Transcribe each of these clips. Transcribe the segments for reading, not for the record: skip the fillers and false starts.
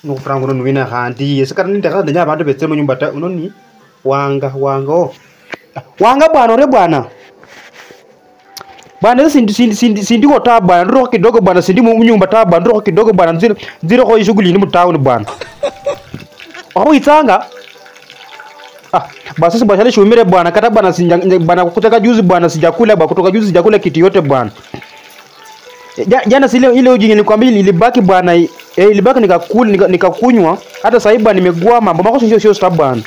Nokufranga uno wina handi yesikana ndaka ndanya abantu betse mu nyumba ta unoni wanga oh. Wanga bwana ore bwana. Bwana sindi ko ta bwana ro kidogo bwana sindi mu nyumba ta bwana ro kidogo bwana nziro ko shughuli ni mu town bwana. Aho itanga basi bashale shumire bwana kata bwana bwana kutoka juzi bwana sijakula bwana kutoka juzi sijakula kitu yote bwana. Jana ile ujinge nikwambia ilibaki bwana ilibaki nikakunywa hata saiba nimegua mambo mako sio stop bwana.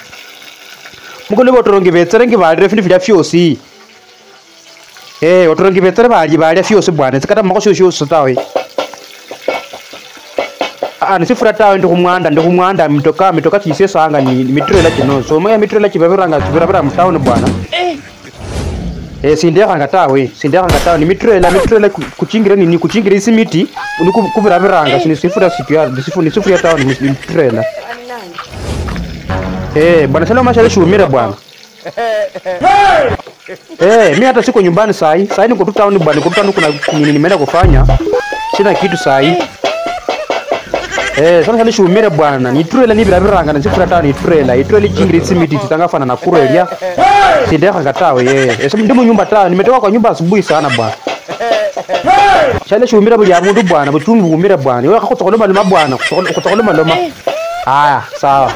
Muko lebo torongi vetere ngi bali refi vya fiosi. Otorongi vetere bali fiosi bwana sikata mako sio stawe. Nisifura tawe ndikumwanda mitoka chisesa anga ni mitrela kino so moya mitrela kibabiranga mtown bwana sindeka ngatawe ni mitrela kuchingira nini kuchingira isi miti unikubirabiranga sinisifura situ ya nisifura tawe ni mitrela bwana sala mashale shumira bwana mimi hata siko nyumbani sai niko tu town bwana niko town kuna nini nimeenda kufanya sina kitu sai sana hali shumire bwana ni trailer ni birabiranga na sifura tani trailer chingiri simiti tangafana na kurelia sindeka ngatawe so ndimu nyumba ta nimetoka kwa nyumba asubuhi sana bwana chale shumire bya mundu bwana buchungu umire bwana wewe akakutokole maloma bwana kutokole maloma sawa